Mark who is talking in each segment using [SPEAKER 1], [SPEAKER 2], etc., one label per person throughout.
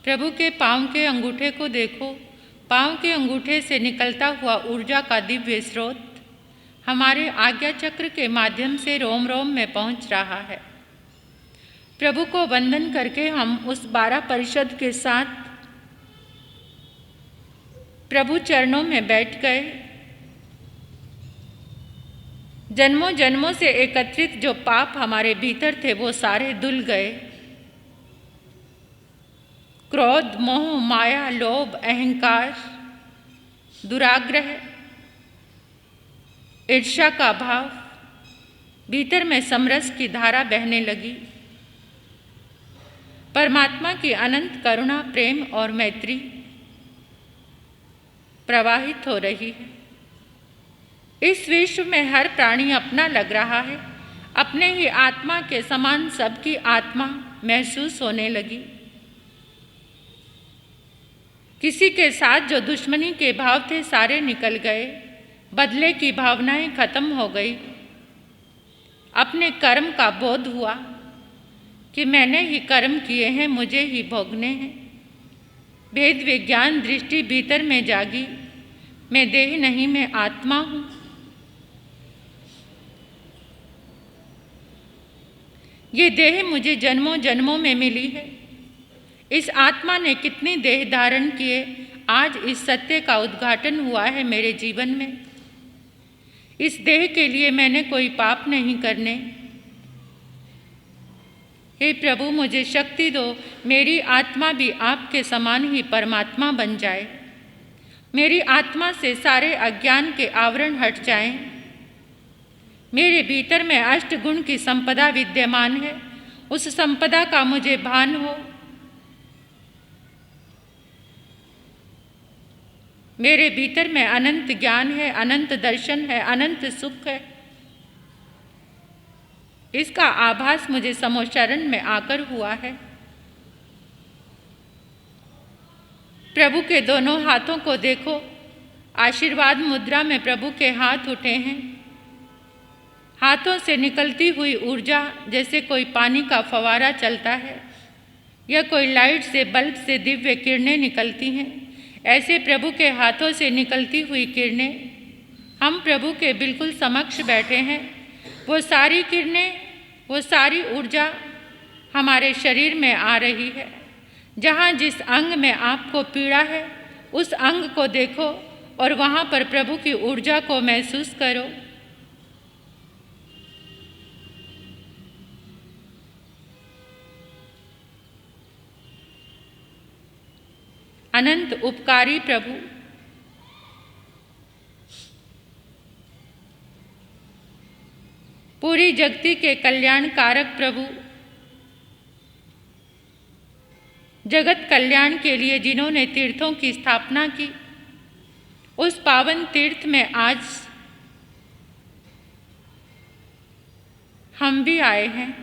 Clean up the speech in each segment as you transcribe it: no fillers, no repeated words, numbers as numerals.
[SPEAKER 1] प्रभु के पाँव के अंगूठे को देखो। पाँव के अंगूठे से निकलता हुआ ऊर्जा का दिव्य स्रोत हमारे आज्ञा चक्र के माध्यम से रोम रोम में पहुंच रहा है। प्रभु को वंदन करके हम उस 12 परिषद के साथ प्रभु चरणों में बैठ गए। जन्मों जन्मों से एकत्रित जो पाप हमारे भीतर थे वो सारे धुल गए। क्रोध, मोह, माया, लोभ, अहंकार, दुराग्रह, ईर्ष्या का भाव, भीतर में समरस की धारा बहने लगी। परमात्मा की अनंत करुणा, प्रेम और मैत्री प्रवाहित हो रही है। इस विश्व में हर प्राणी अपना लग रहा है। अपने ही आत्मा के समान सबकी आत्मा महसूस होने लगी। किसी के साथ जो दुश्मनी के भाव थे सारे निकल गए। बदले की भावनाएं खत्म हो गई। अपने कर्म का बोध हुआ कि मैंने ही कर्म किए हैं, मुझे ही भोगने हैं। भेद विज्ञान दृष्टि भीतर में जागी। मैं देह नहीं, मैं आत्मा हूँ। ये देह मुझे जन्मों जन्मों में मिली है। इस आत्मा ने कितने देह धारण किए। आज इस सत्य का उद्घाटन हुआ है मेरे जीवन में। इस देह के लिए मैंने कोई पाप नहीं करने। हे प्रभु, मुझे शक्ति दो, मेरी आत्मा भी आपके समान ही परमात्मा बन जाए। मेरी आत्मा से सारे अज्ञान के आवरण हट जाएं। मेरे भीतर में अष्टगुण की संपदा विद्यमान है। उस संपदा का मुझे भान हो। मेरे भीतर में अनंत ज्ञान है, अनंत दर्शन है, अनंत सुख है। इसका आभास मुझे समोचरण में आकर हुआ है। प्रभु के दोनों हाथों को देखो। आशीर्वाद मुद्रा में प्रभु के हाथ उठे हैं। हाथों से निकलती हुई ऊर्जा जैसे कोई पानी का फवारा चलता है या कोई लाइट से, बल्ब से दिव्य किरणें निकलती हैं, ऐसे प्रभु के हाथों से निकलती हुई किरणें हम प्रभु के बिल्कुल समक्ष बैठे हैं। वो सारी किरणें, वो सारी ऊर्जा हमारे शरीर में आ रही है। जहाँ जिस अंग में आपको पीड़ा है उस अंग को देखो और वहाँ पर प्रभु की ऊर्जा को महसूस करो। अनंत उपकारी प्रभु, पूरी जगती के कल्याण कारक प्रभु, जगत कल्याण के लिए जिन्होंने तीर्थों की स्थापना की, उस पावन तीर्थ में आज हम भी आए हैं।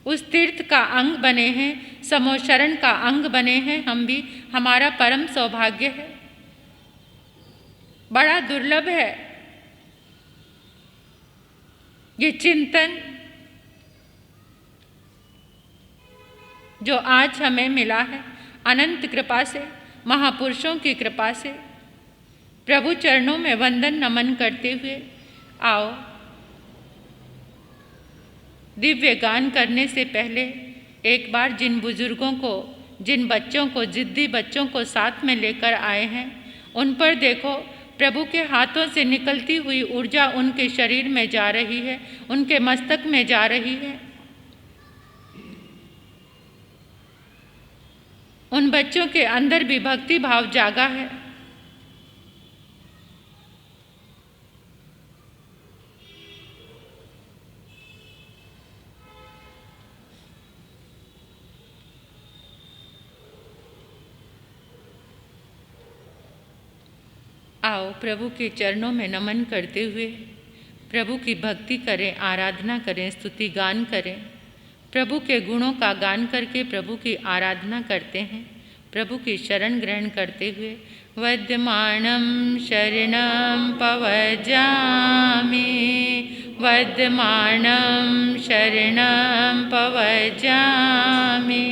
[SPEAKER 1] उस तीर्थ का अंग बने हैं, समोचरण का अंग बने हैं हम भी। हमारा परम सौभाग्य है। बड़ा दुर्लभ है ये चिंतन जो आज हमें मिला है। अनंत कृपा से, महापुरुषों की कृपा से प्रभु चरणों में वंदन नमन करते हुए आओ। दिव्य गान करने से पहले एक बार जिन बुजुर्गों को, जिन बच्चों को, जिद्दी बच्चों को साथ में लेकर आए हैं, उन पर देखो। प्रभु के हाथों से निकलती हुई ऊर्जा उनके शरीर में जा रही है, उनके मस्तक में जा रही है। उन बच्चों के अंदर भी भक्ति भाव जागा है। आओ प्रभु के चरणों में नमन करते हुए प्रभु की भक्ति करें, आराधना करें, स्तुति गान करें। प्रभु के गुणों का गान करके प्रभु की आराधना करते हैं। प्रभु की शरण ग्रहण करते हुए वद्यमानं शरणं पवजामि, वद्यमानं शरणं पवजामि,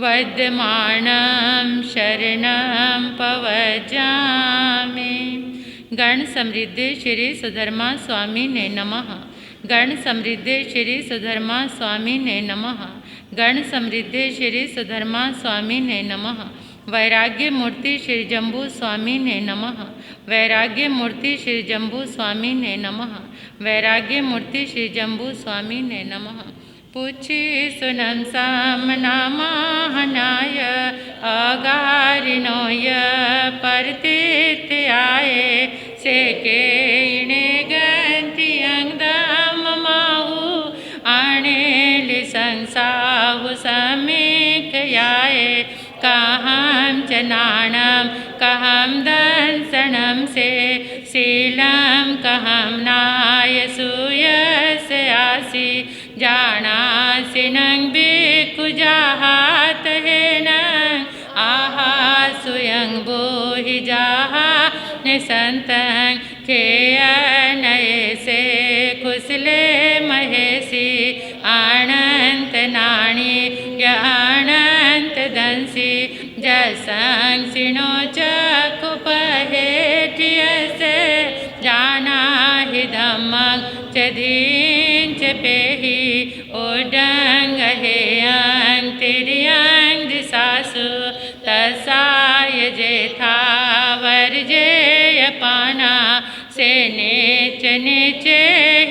[SPEAKER 1] वद्यमानं शरणं पवजामि। गण समृद्धि श्री सुधर्मा स्वामी ने नमः। गण समृद्धि श्री सुधर्मा स्वामी ने नमः। गण समृद्धि श्री सुधर्मा स्वामी ने नमः। वैराग्य मूर्ति श्री जम्बू स्वामी ने नमः। वैराग्य मूर्ति श्री जम्बू स्वामी ने नमः। वैराग्य मूर्ति श्री जम्बू स्वामी ने नमः। पुछि सुनम सामनामाहनाय अगारिणोय परतीत आए से के इणे गंति अंगदम माहु आणेल संसाहु समीक आए कहम जनानम कहम दंसनम से शीलम कहम नाय सुयस आसी जाना सिनंग बिकुजाहात है नंग आहा सुयंग बोहि जाहा ने संतंग के नये से कुसले महेशी अनंत नाणी या अनंत दंसी जसंग सिनो चकुपहेठियसे जाना हि धम्मं च धीं च पेहि ओडंग हे अंतिर्यंग दिशासु तसाय जेथा वर्जेय पाना से नीच नीचे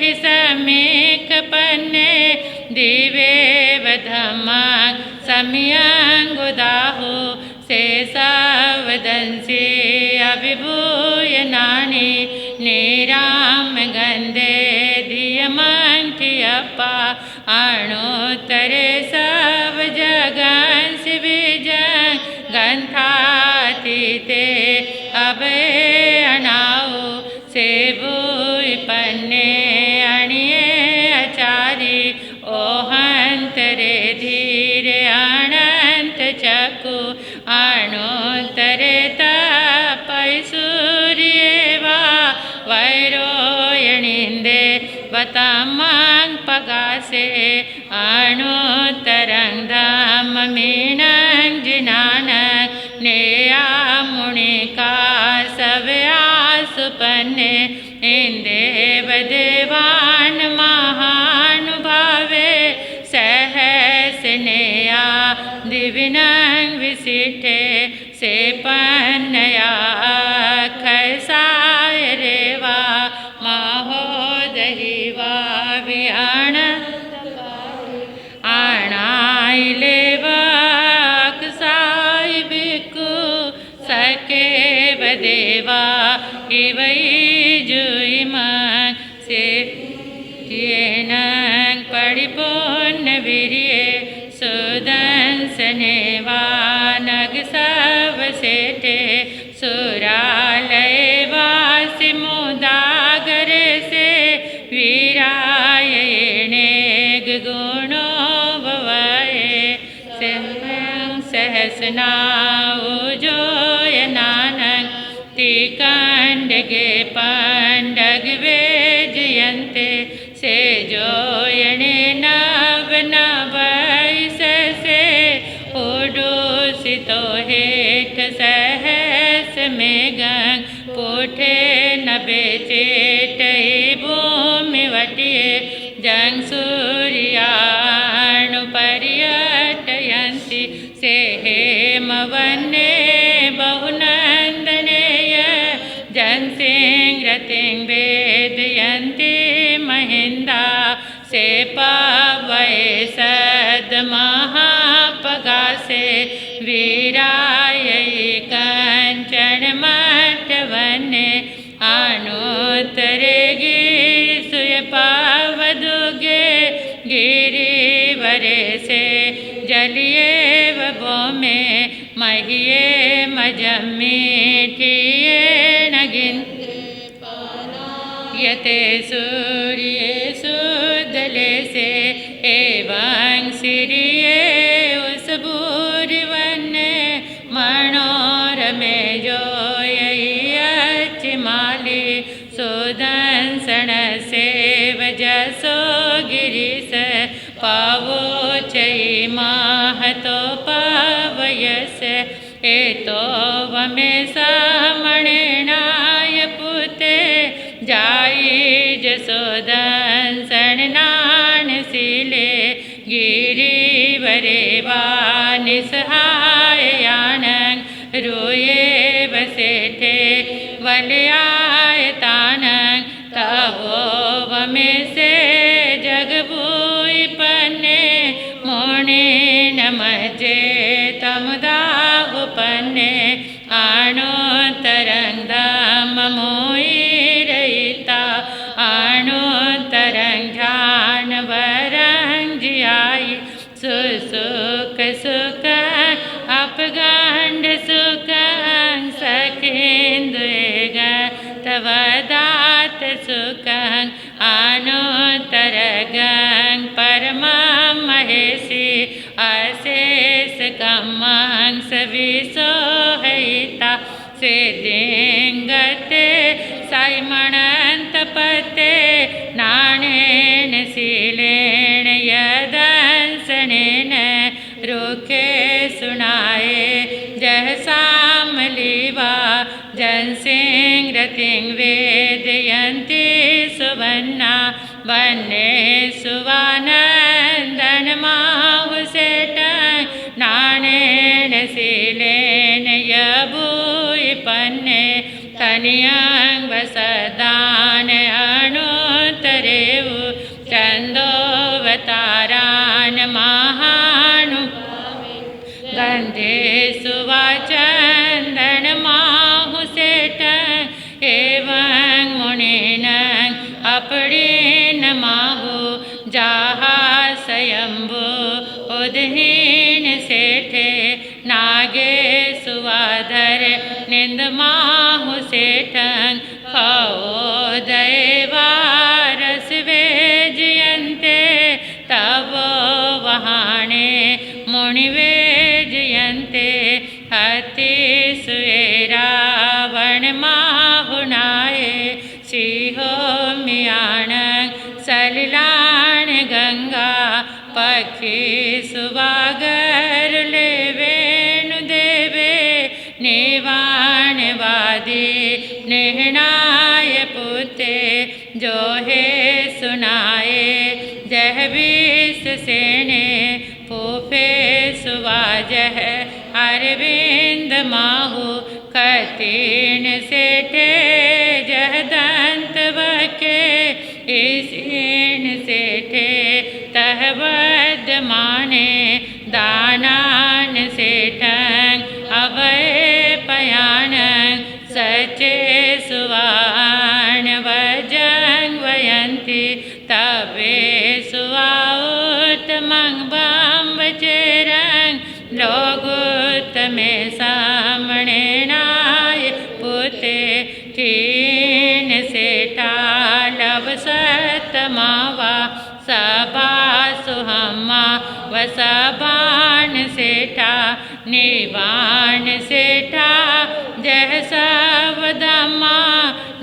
[SPEAKER 1] ही समीक पन्ने दिवे वधमं सम्यंगुदाहु से सावदंसी अभिभूय नानी निराम गंधे धियमंठियप्पा अणुतरे सव जगंस विजं गंथातीते अभे अनाओ से भूय पन्ने अणिये आचारी ओहंतरे धीरे अनंत चकु अणुतरे तपै सूर्येवा वैरोयणिंदे वतमं पगासे अणुतरंग धम मीनं जिनानंग नेया मुनिका सव्या सुपन्ने इंदेव देवान महानुभावे सहसनेया दिविनंग विसिठे से पन्नया खसाय रेवा महोदहिवा वियाण आणाइलेवा कसाय बिकु सके बदेवा इवई जुइमं से येनंग परिपूर्ण वीर्ये सुदंसनेवा नग सब सेठे सुरालय वासि मुदागरे से वीरायणे गुणो भवाये सहसना उजोय नानक तिकंडगे पंडग वेजयन्ते से जोयणे नव नवैस से ओडोसितो हेठ सहस में गंग पोठे नबे चेट भूमि वटिये जंग सूर्याणु पर्यटयन्ति से हेमवन्ने बहुनंदनेय जनसिंह रतिं वेदयन्ति महिंदा से पावय सद महापगासे वीराय कंचन मठवन्ने अनुत्तरे गिरिसुय पावदुगे गिरिवरे से जलिए वबो में महिये मजमीठिये नगिन यते सूर्य सुदले से एवं सिरिये उस भूरिवन्ने मनोरमे जोयचिमाली सुदंसण से वजसो गिरिस पावो चई महतो पा में समणनाय पुते जाई जसोदन सणनान सिले गिरी वरे निसहाय यानंग रोये बसेठे वलयाय तानंग तवो वमे से जगबुई पन्ने मोने नमजे तमुदाहु पन्ने आणो तरंगदम मोई रहिता आणो तरंग ध्यान वरंग जियाई सुसुख सुख अपगंड सुख सखेंद्र तवदात सुख आनो तरगं परमं महेशी अशेष कमं सविसोहिता से देंगते साइमणंत पते नाणेन शीलेन यदंसनेन रुखे सुनाए जह सामलीवा जनसिंह रतिंग वेदयंती सुवन्ना वन्ने सुवानंदन माहुसेट नाणेन शीलेन यबुई पन्ने तनियं वसदान अणुतरेवु चंदोवतारान महानु गंधे सुवाचंदन माहुसेट एवं मुनिन अपड़ीन माहु जाहा स्वयंभु उदहीन सेठे नागे सुवाधर निंद माहु सेठं खाओ दैवारस वेजयन्ते तब वहाने मुनि वेजयन्ते हति सुएरा वण माहुनाए सिंहो मियाण सलिलान गंगा पक्षी सुवागर लेवेनु देवे निवाण वादी निहनाय पुते जो है सुनाए जह बीस सेने फूफे सुवाजह अरविंद माहु कतीन सेठे जह दंत वके इसीन सेठे तहबद माने दानान सेठं अभय पयान सचे सुवान वजंग वयंती तवे सुवाउत मंगबम बचेरंग लोगुत में सामने नाय पुते तीन सेठा लव सतमावा सबा सुहमा वसबान सेठा निवान सेठा जह सवदमा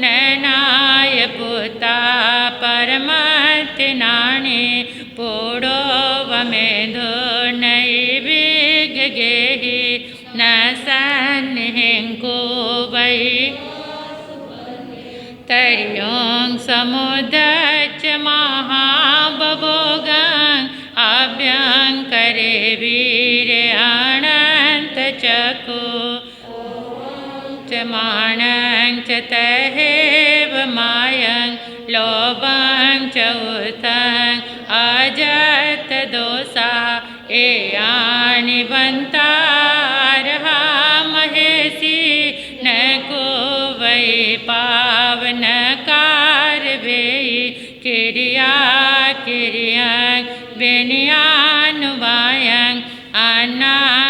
[SPEAKER 1] नैनाय पुता परमत नानी पोड़ो वमेधो नई बिग गेही न सन हेंको वही तरियों समुदच महाबभोगं अभ्यं करे वीर अनंत चको चमाणं च तहेव मायं लोभं च उतं अजत दोषा एयानि बंतारहा महेशी न को वै पावन कार वेई किरिया किरियं विनयानुवायं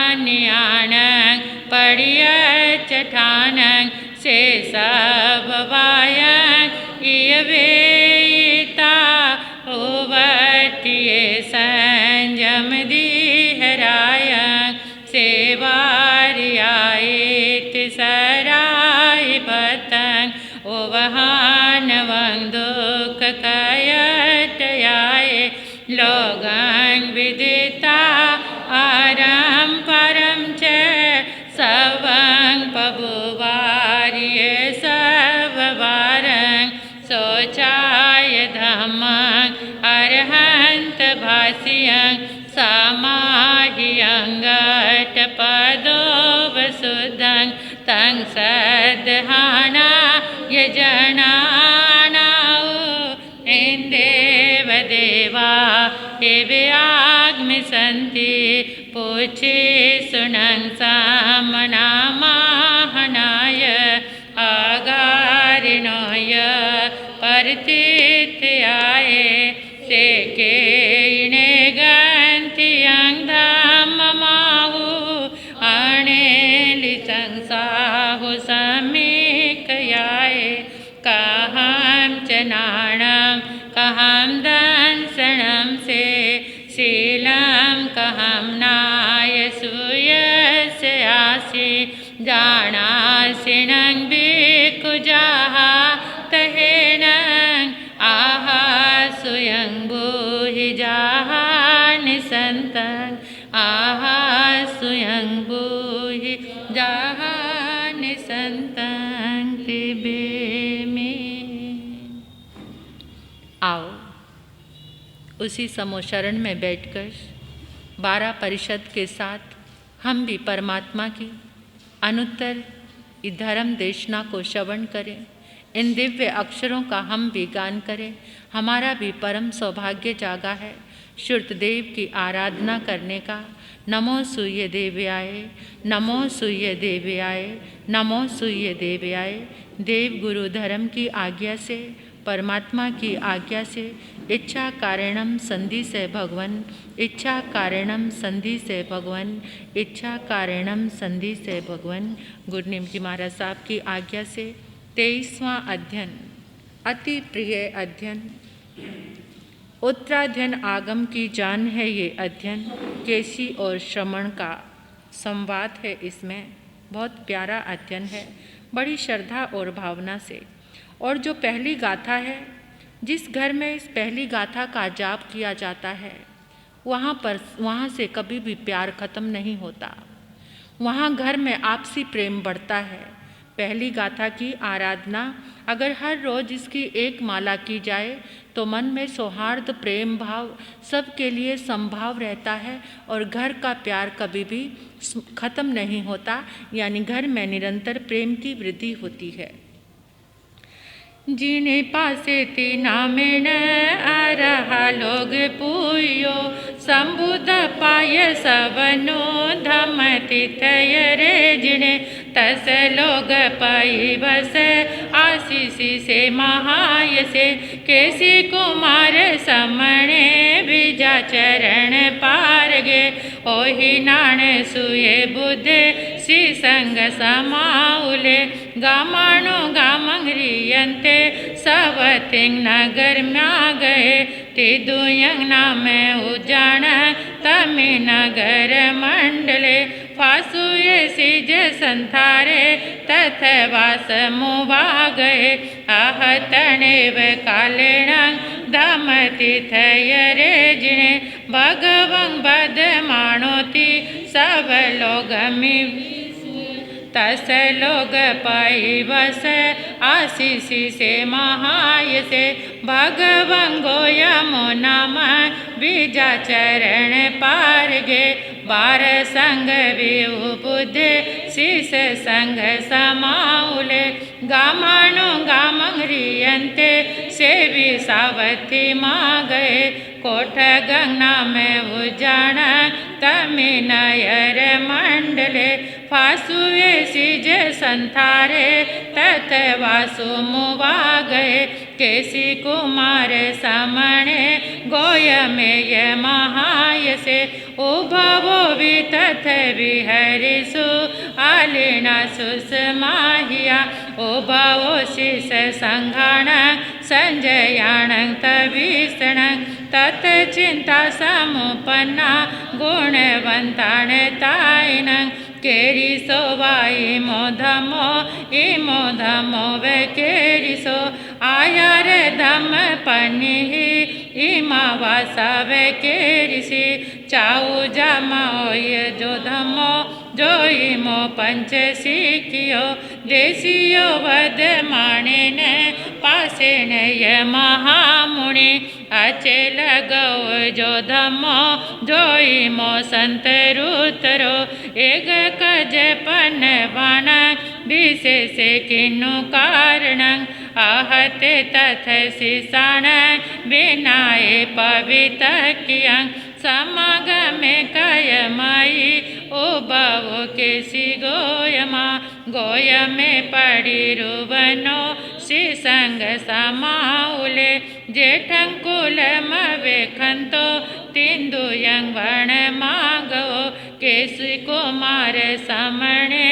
[SPEAKER 1] अनान्यानं पड़िय चठानं से सब वायं इयवेता ओवटिये संजम दीहरायं सेवारियायित सराय पतंग ओवहान वंग दुख कयटयाय लोगं विदिता आरम परम च सवं पबु वासियं समाहियंगटपदो वसुदं तं सद्हाना यजनानाउ इंदेव देवा एवे आग्मिसन्ति पुछि सुनं सामनामाहनाय आगारिणोय परतिथ्याय सेके इणे गन्तियं धाममाहु अणेलितं साहु समीकयाय कहं च नाणं कहं दंसनं से शीलं कहं नायसूयस्य आसि जानासिनं भिक्खुजाः तहेनं आहा सुयं भूहि जाहानिसन्तं आहा सुयं भूहि जाहानिसन्तं तिबे में। आओ उसी समोशरण में बैठकर 12 परिषद के साथ हम भी परमात्मा की अनुत्तर धर्म देशना को श्रवण करें। इन दिव्य अक्षरों का हम भी गान करें। हमारा भी परम सौभाग्य जागा है श्रुतदेव की आराधना करने का। नमो सूर्य देव्याय, नमो सूर्य देव्याय, नमो सूर्य देव्याय। देव गुरु धर्म की आज्ञा से, परमात्मा की आज्ञा से, इच्छा कारणम संधि से भगवन, इच्छा कारणम संधि से भगवन, इच्छा कारणम संधि से भगवन। गुरुनिम जी महाराज साहब की आज्ञा से 23वां अध्ययन, अति प्रिय अध्ययन, उत्तराध्ययन आगम की जान है ये अध्ययन। केसी और श्रमण का संवाद है इसमें। बहुत प्यारा अध्ययन है, बड़ी श्रद्धा और भावना से। और जो पहली गाथा है, जिस घर में इस पहली गाथा का जाप किया जाता है वहाँ से कभी भी प्यार खत्म नहीं होता। वहाँ घर में आपसी प्रेम बढ़ता है। पहली गाथा की आराधना अगर हर रोज़ इसकी एक माला की जाए तो मन में सौहार्द प्रेम भाव सबके लिए संभाव रहता है और घर का प्यार कभी भी खत्म नहीं होता, यानी घर में निरंतर प्रेम की वृद्धि होती है। जिने पासे तीना में न आ रहा लोग पूयो संबुद पाय सबनो धम तीर्थयरे जिने तस लोग पाई बस आशीषी से महाय से केसी कुमार समणे बीजा चरण पार गे ओहि नाण सुये बुद्ध सी संग समाउले गामाणो गामंग्रियंते सवतिंग नगर म्या गए ते दुयंग नाम उजान तमि नगर मंडले फासुये सिज संथारे तथवास मुवा गए आहतनेव कालेण धम तीर्थयरे जिने भगवं बद माणोति सब लोग मि तस लोग पाई बस आशीषी से महाय से भगवं गोयमो नाम बीजा चरण पार गे बार संग विहु बुद्ध शीस संग समाउले गामाणो गामंग्रियंते सेवी सावथी माँ गए कोठ गंगा में उजान तमि नयर मंडले फासुए सिज संथारे तथ वासु मुवा गए केसी कुमार समणे गोय में ये महाय से उभवो भी तथ विहरिसु आलिना सुसमाहिया उभवो शिष संघाण संजयाण तविष्ण तत् चिंता समुपन्ना गुणवंतान तायन केरी सोवाई मोधमो इमो धमो वे केरी सो आयार धम पन्नी इमा वासा वे केरी सी चाऊ जमाओय जो धमो जो इमो पंच सीखियो देसियो वद माणे ने पासे ने ये महामुनि अचेल गौ जो धमो जोईमो संत रुतरो एक कज पन बाण विशेष किन्नु कारण आहत तथ सिसाण विनाए पवित कियं समागमे कयमयी उबवो केसी गोयमा गोयमे पड़ी रुवनो श्रीसंग समाउले जेठंकुल मवेखंतो तिंदु यंग वण मागो केसी कुमार समणे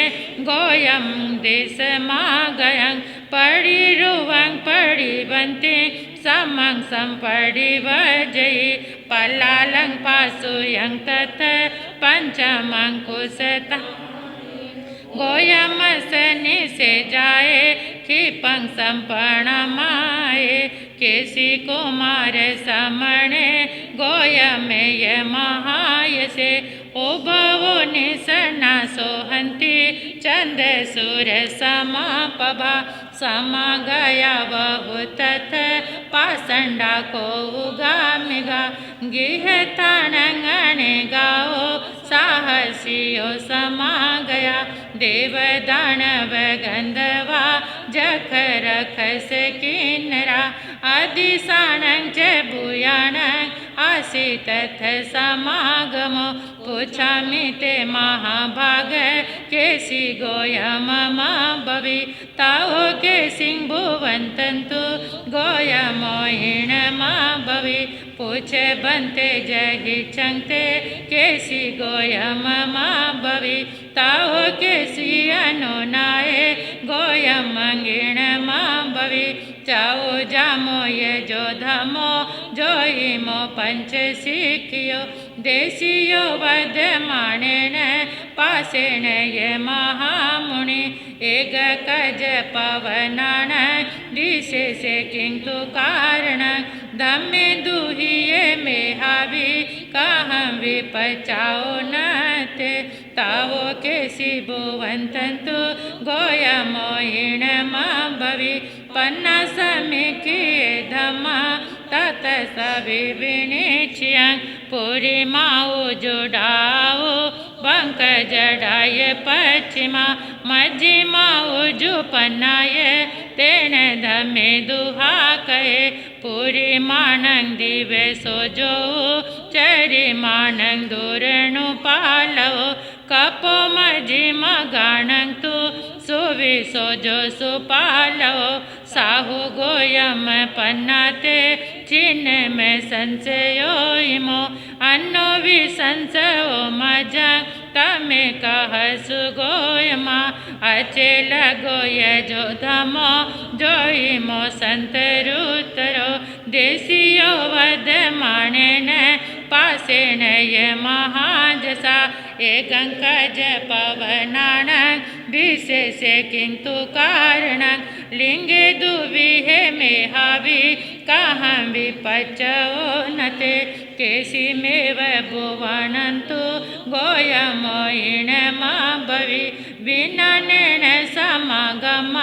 [SPEAKER 1] गोयम देश मागयं पड़ी रुवंग पड़ी बंते समंग संपड़ी वजई पलालंग पासुयं तथ पंचमंग कुसता गोयम सनि से जाए क्षिपंग संपर्ण माए केसी कुमार समणे गोयमे ये महाय से उभवो निसना सोहंती चंद सुर समापभा समा गया बहु तथ पासंडा को उगामिगा गिह तानंगने गाओ साहसियो समा गया देव दानव गंधवा जख रखस किन्नरा आदि सानंग च भूयानंग आसी तथ समागमो पूछामि ते महाभाग केसी गोयम भवि ताओ के सिंह भुवंतंतु गोयमोहिण भवि पूछे बनते जहि चंगते केसी गोयम भवि ताओ केसी अनुनाए गोयम मंगिण भवि चाओ जामो ये जो धमो जोईमो पंच सिखियो देशियो वध माणेन पासेन ये महामुनि एक कज पवनान विशेष किंतु कारण धम्मे दुहिये मेहावी कहं विपचाओ नते तावो केसी भुवंतंतु गोयमोहिण भवि पन्ना समिकिये धम्मा तत सवि विनिच्यं पुरी माओ जुडाओ बंक जडाय पश्चिमा मज्जि माओ जुपनाय तेन धमे दुहा कहे पुरी मानंग दिवे सोजो चरी मानंग दूरनु पालो कपो मज्जि मगानंग तु सुवि सोजो सुपालो साहु गोयम पन्नाते चिन्ह में संशयो इमो अन्नो विसंशयो मजंग तमे कह सुगोयमा अचेल गोय जो धमो जोईमो संत रुतरो देशियो वध माणेन पासेन ये महाजसा एकं कज पवनान विशेष किंतु कारण लिंगे दुविहे मेहावी कहं विपचो नते केसी मेव भुवनंतु गोयमोहिण भवि विननेन समागम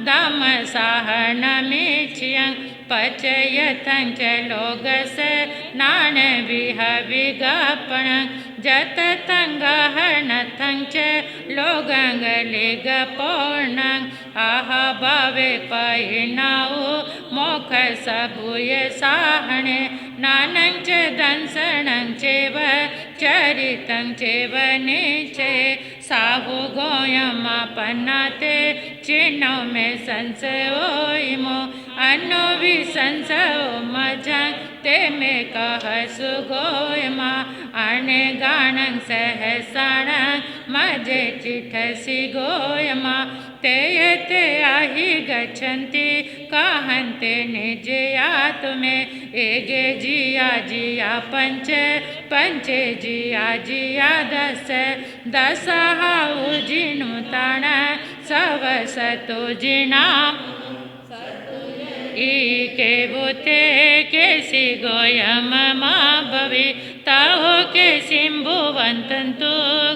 [SPEAKER 1] दम साहनमीच्यं पचयतं च लोगस नान विह विगपण जत तंगहनतं च लोगंग लिगपोर्णं आह भवे पहिनाऊ मोख सबुय साहणे नानं च दंसनं चेव चरितं चेव निचे साहु गोयम पन्नाते चिन्नो में संशयो इमो अन्नो विसंशयो मजंग ते में कह सुगोयमा अने गानं सहसण मजे चिठसि गोयमा ते यते आहि गच्छन्ति कहन्ते निजयात में एगे जिया जिया पंच पंचे जिया जिया दस दस हाउ जिनु ताण सव सतो जिना के बोते केसी गोयम भवि ताहो के सिंभुवंतंतु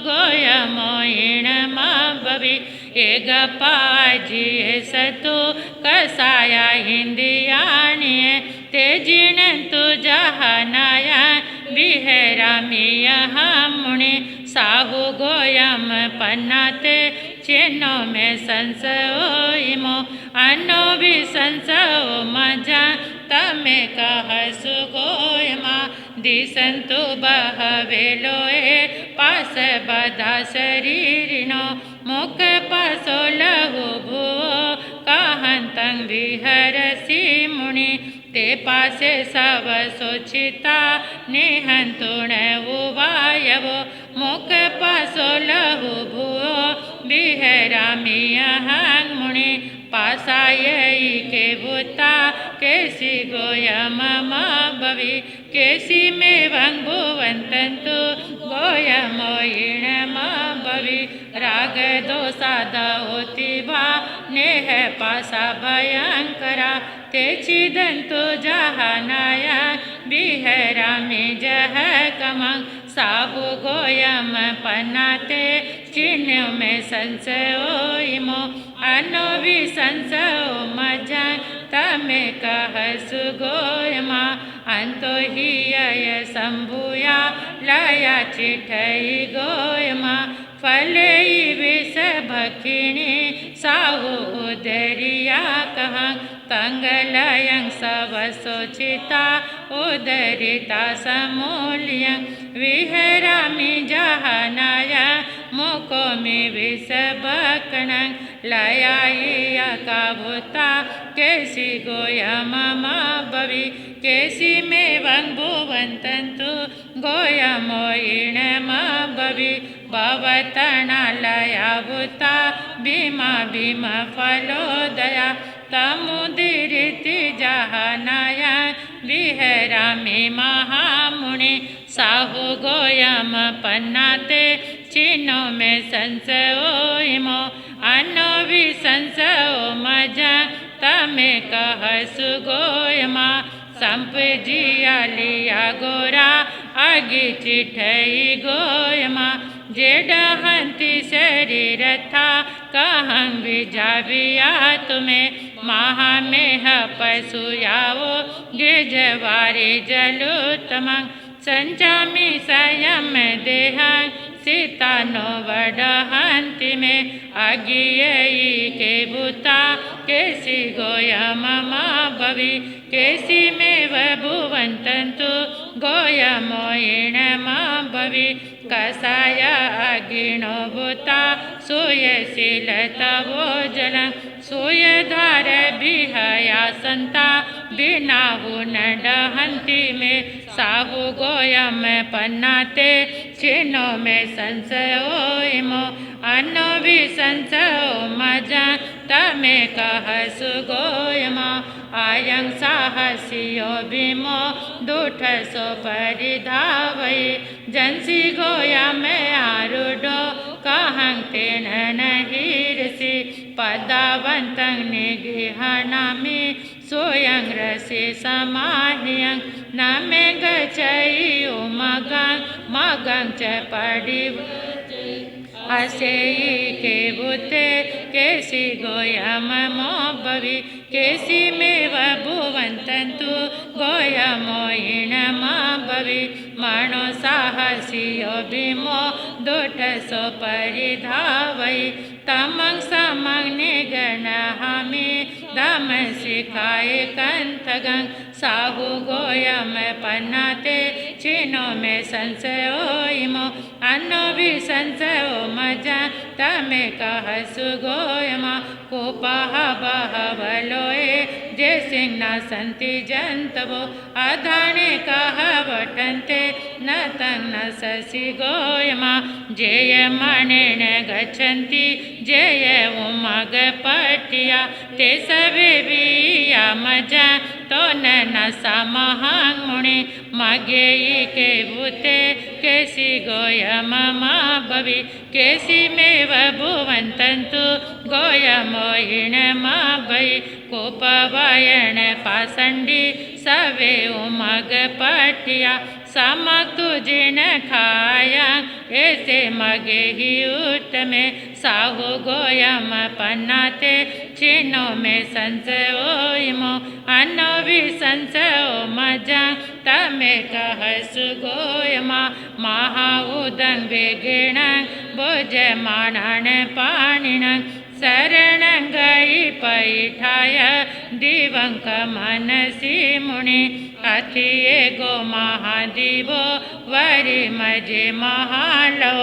[SPEAKER 1] गोयमोहिण भवि एक पाजी सतु कसाया हिंदियानिये तेजिनंतु बिहरामी यहाँ मुनि साहु गोयम पन्नाते चिन्नो में संसो इमो अन्नो भी संसो मजा तमे कह सुगोयमा दिसंतु बहवेलोए पास बधा शरीरिनो मुख पासो लहु भुवो कहंतं विहरसि मुनि ते पासे सब सोचिता निहंतुण उवायवो मुख पासो लहु भुवो बिहरामी यहाँ मुनि पासायई के भूता केसी गोयम भवि केसी में भुवंतंतु गोयमोयिण भवि राग दोषाद होती भा नेह पासा भयंकरा तेचिदंतु जहानाया बिहरामी जह कमं साहु गोयम पन्नाते चिन्ह में संशयो इमो अनो भी संशयो मजा तमे कह सुगोयमा अंतो ही यय संभूया लया चिठई गोयमा फलई विष भक्षिणी साहु उदरिया कहाँ तंगलयं सब सोचिता उदरिता समूल्यं विहरामी जहानाया मुको में विष भक्षणं लयाया का भूता केसी गोयम भवि केसी में भुवंतंतु गोयमोयिण भवि भवतना लया भूता भीमा भीम फलोदया तमुदिरिति जहानाया बिहरामी महामुनि साहु गोयम पन्नाते चिन्नो में संशयो इमो अन्नो भी संशयो मजा तमे कह सुगोयमा संपजिया लिया गोरा आगे चिठई गोयमा जेडहंती शरीर था कहं विजाविया तुम्हें महा में पशुयावो गिरजवारी जलुतमं संचामी संयम देहं सीता नो वडहंती में अगियई के भूता केसी गोयम भवि केसी में भुवंतंतु गोयमोयिण भवि कसाय अगिणो भूता सूयशील तवो जल सूयधार बिहया संता बिनाहु न डहंती में साहु गोयम पन्नाते चिन्नो में संशयो इमो अन्नो भी संशयो मजा तमे कह सुगोयमा आयं साहसियो भीमो दूठ सो परिधावई जंसी गोया में आरूढ़ो कहं तेन नहीरसी पदावंतं निगृहणामि स्वयं रसि समाह्यं न मे गच्छई उमगं मगं च पडिव असेयी के भूते केसी गोयम भवि केसी में भुवंतंतु गोयमोयिण भवि मनो साहसियो भीमो दूठ सो परिधावई तमं समं निगणहामि दम शिखाए कंथगं साहु गोयम पन्नाते चिन्नो में संशयो इमो अन्नो भी संशयो मजा तमे कह सुगोयमा कोपह बहवलोए जे सिंह न संति जंतवो अधाने कह वटन्ते न तं न ससि गोयमा जेय मणेन गच्छन्ति जेय उमग पट्टिया ते सवे बिया मजा तो न समहं मुनि मगेयी के भूते केसी गोयम भवि केसी में भुवंतंतु गोयमोयिण भवि कोपवायण पाषंडी सवे उमग पट्टिया समक तुजिन खाया ऐसे मगे ही उत्तमे साहु गोयम पन्नाते चिन्नो में संशयो इमो अन्नो भी संशयो मजा तमे कहसु गोयमा महाउदं वेगेण भोजमानन पाणिन शरणं गई पैठाय दिवंक मनसि मुनि अथिये गो महादिवो वरि मजे महालो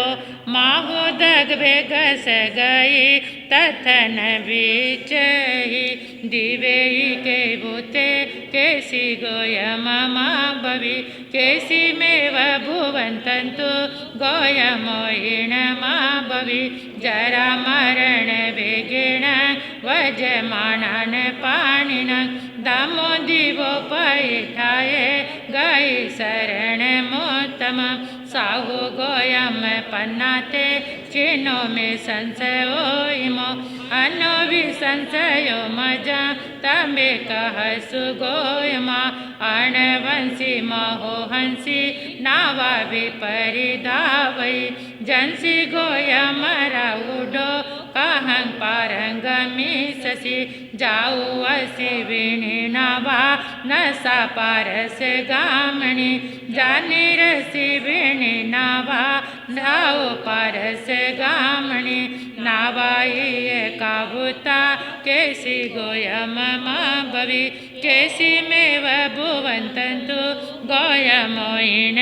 [SPEAKER 1] माहुदग बेगस गई तथन बीचहि दिवेहि के भूते केसि गोयम भवि केसि मेव भुवन्तन्तु गोयमोहिण भवि जरा मरण वेगेण वजमानन पाणिन दामो दिवो पैठाय गई शरण मोत्तम साहु गोयम पन्नाते चिन्हो में संशयो इमो अनो भी संशयो मजा तमे कहसु गोयमा अणवंशी महोहंसी नावा विपरिधावै जंसी गोयम राउडो कहं पारंगमी शशि जाऊ असी विणी नावा नसा पारस गामणी जानी रसी विणी नावा धाओ पारस गामणी नावाई काबुता केसि गोयम भवि केसि मेव भुवन्तन्तु गोयमोहिण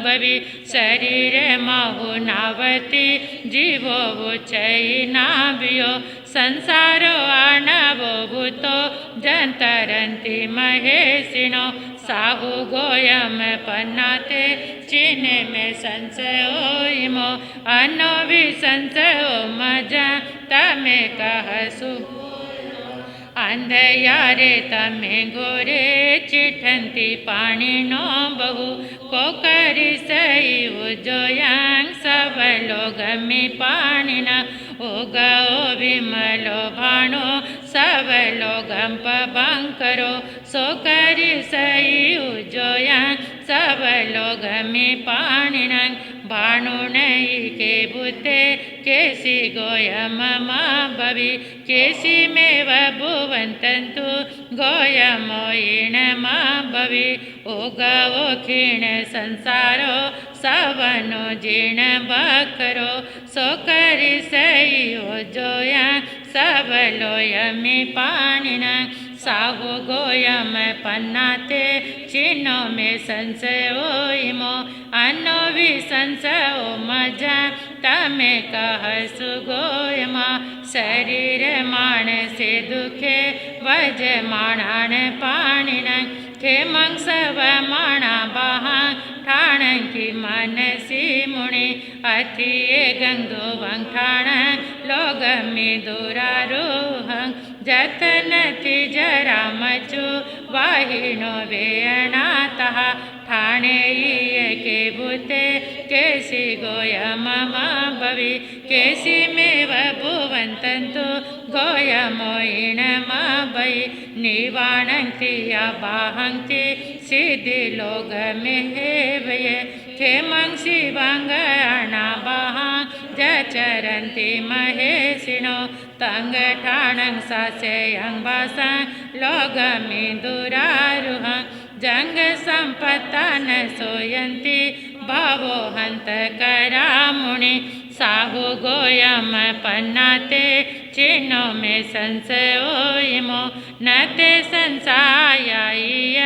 [SPEAKER 1] भवि शरीर महु नावती जीवो उच्चै नाभियो संसारो आणवो भूतो जन्तरन्ति महेशिनो साहु गोयम पन्नाते चिन्हे में संशयो इमो अनो भी संशयो मजा तमे कहसु अंधयारे तमे गोरे चिठन्ति पाणिनो बहु को करि सई उजोयांग सब लोग में पाणिना उगओ विमलो भाणो सब लोग बंकरो सो करि सई उजोयांग सब लोग में पाणिना भाणु नहीं के बुते केसि गोयम भवि केसि मेव भुवन्तन्तु गोयमोहिण भवि उगवो क्षीण संसारो सवनो जीर्ण बकरो सो करि सई जोया सब लोयमि पाणिना साहु गोयम पन्नाते चिन्हो में संशयो इमो अनो भी संशयो मजा तमे कहसु गोयमा शरीर मान से दुखे वज माणन पाणिन खेमं सब माणा बहा ठाण की मनसी मुनि अथिये गंगो वंठाण लोग में दुरारोह जतनति जरा मचु वाहिनो वेयनातः ठाणे के भूते केसि गोयम भवि केसि मेव भुवन्तन्तु गोयमोहिण भवि निवाणन्ति अबाहन्ति सिद्धि लोग में हेवये खेमं शिवंग अणाबहा जचरन्ति महेशिनो तंग ठाणं सासेयं भासं लोग में दुरारुह जंग संपतन सोयन्ति भावो हंत करा मुनि साहु गोयम पन्नाते चिन्हो में संशयो इमो नते संसायाय